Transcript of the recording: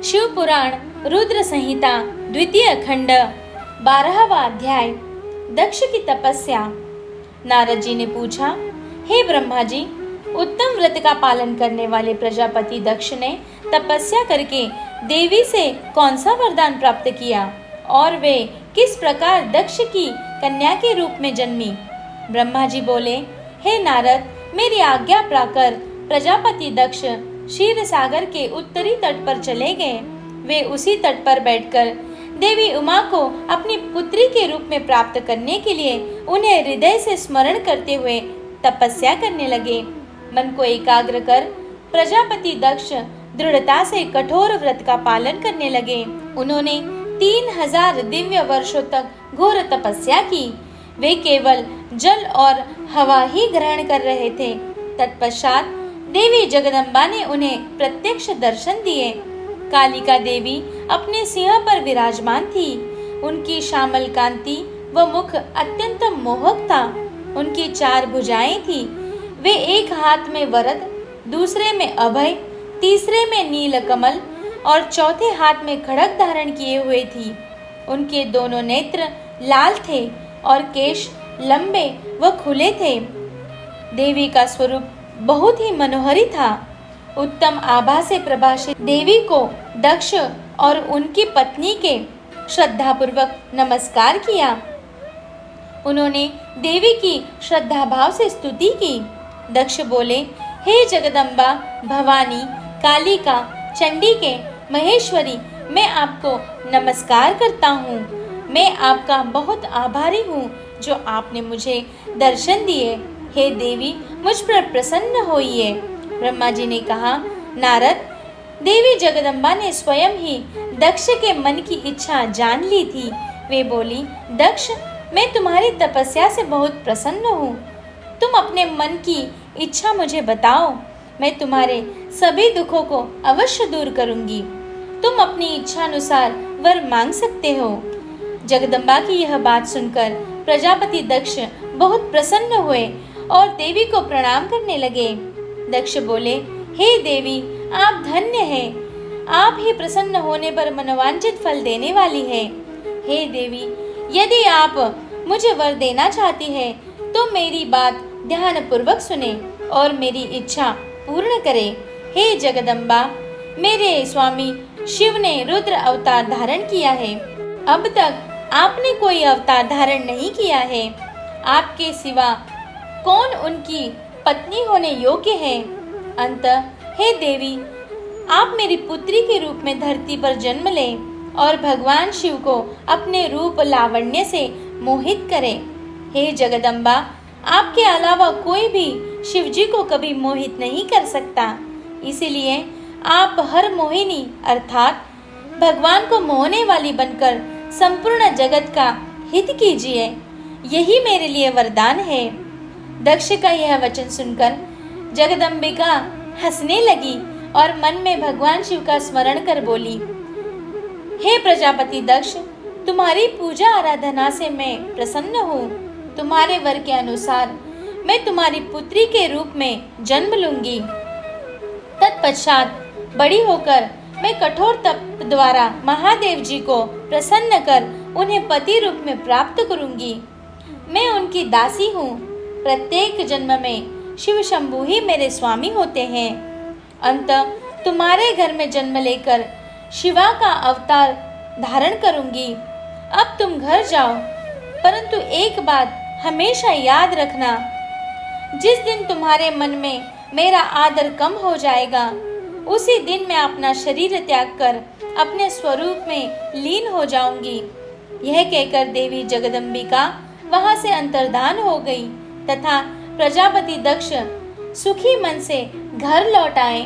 शिव पुराण रुद्र संहिता द्वितीय खंड 12वां अध्याय दक्ष की तपस्या। नारद जी ने पूछा, हे ब्रह्मा जी, उत्तम व्रत का पालन करने वाले प्रजापति दक्ष ने तपस्या करके देवी से कौन सा वरदान प्राप्त किया और वे किस प्रकार दक्ष की कन्या के रूप में जन्मी? ब्रह्मा जी बोले, हे नारद, मेरी आज्ञा पाकर प्रजापति दक्ष क्षीर सागर के उत्तरी तट पर चले गए। वे उसी तट पर बैठकर देवी उमा को अपनी पुत्री के रूप में प्राप्त करने के लिए उन्हें हृदय से स्मरण करते हुए तपस्या करने लगे। मन को एकाग्र कर प्रजापति दक्ष दृढ़ता से कठोर व्रत का पालन करने लगे। उन्होंने 3000 दिव्य वर्षों तक घोर तपस्या की। वे केवल जल और हवा ही ग्रहण कर रहे थे। तत्पश्चात देवी जगदम्बा ने उन्हें प्रत्यक्ष दर्शन दिए। कालिका देवी अपने सिंह पर विराजमान थी। उनकी श्यामल कांति व मुख अत्यंत मोहक था। उनकी 4 भुजाएं थी। वे एक हाथ में वरद, दूसरे में अभय, तीसरे में नील कमल और चौथे हाथ में खड्ग धारण किए हुए थी। उनके दोनों नेत्र लाल थे और केश लंबे व खुले थे। देवी का स्वरूप बहुत ही मनोहरी था। उत्तम आभा से प्रभाषित देवी को दक्ष और उनकी पत्नी के श्रद्धापूर्वक नमस्कार किया। उन्होंने देवी की श्रद्धा भाव से स्तुति की। दक्ष बोले, हे जगदम्बा, भवानी, कालिका, चंडिके, महेश्वरी, मैं आपको नमस्कार करता हूँ। मैं आपका बहुत आभारी हूँ जो आपने मुझे दर्शन दिए। हे देवी, मुझ पर प्रसन्न होइए। ब्रह्मा जी ने कहा, नारद, देवी जगदम्बा ने स्वयं ही दक्ष के मन की इच्छा जान ली थी। वे बोली, दक्ष, मैं तुम्हारी तपस्या से बहुत प्रसन्न हूँ। तुम अपने मन की इच्छा मुझे बताओ, मैं तुम्हारे सभी दुखों को अवश्य दूर करूंगी। तुम अपनी इच्छा अनुसार वर मांग सकते हो। जगदम्बा की यह बात सुनकर प्रजापति दक्ष बहुत प्रसन्न हुए और देवी को प्रणाम करने लगे। दक्ष बोले, हे देवी, आप धन्य हैं। आप ही प्रसन्न होने पर मनोवांछित फल देने वाली हैं। हे देवी, यदि आप मुझे वर देना चाहती है तो मेरी बात ध्यान पूर्वक सुने और मेरी इच्छा पूर्ण करें। हे जगदम्बा, मेरे स्वामी शिव ने रुद्र अवतार धारण किया है। अब तक आपने कोई अवतार धारण नहीं किया है। आपके सिवा कौन उनकी पत्नी होने योग्य है? अंतः हे देवी, आप मेरी पुत्री के रूप में धरती पर जन्म लें और भगवान शिव को अपने रूप लावण्य से मोहित करें। हे जगदम्बा, आपके अलावा कोई भी शिव जी को कभी मोहित नहीं कर सकता। इसीलिए आप हर मोहिनी अर्थात भगवान को मोहने वाली बनकर संपूर्ण जगत का हित कीजिए। यही मेरे लिए वरदान है। दक्ष का यह वचन सुनकर जगदम्बिका हंसने लगी और मन में भगवान शिव का स्मरण कर बोली, हे प्रजापति दक्ष, तुम्हारी पूजा आराधना से मैं प्रसन्न हूँ। तुम्हारे वर के अनुसार मैं तुम्हारी पुत्री के रूप में जन्म लूंगी। तत्पश्चात बड़ी होकर मैं कठोर तप द्वारा महादेव जी को प्रसन्न कर उन्हें पति रूप में प्राप्त करूंगी। मैं उनकी दासी हूँ। प्रत्येक जन्म में शिव शंभु ही मेरे स्वामी होते हैं। अंतः तुम्हारे घर में जन्म लेकर शिवा का अवतार धारण करूंगी। अब तुम घर जाओ, परंतु एक बात हमेशा याद रखना, जिस दिन तुम्हारे मन में मेरा आदर कम हो जाएगा, उसी दिन मैं अपना शरीर त्याग कर अपने स्वरूप में लीन हो जाऊंगी। यह कहकर देवी जगदम्बिका वहां से अंतर्धान हो गई तथा प्रजापति दक्ष सुखी मन से घर लौट आए।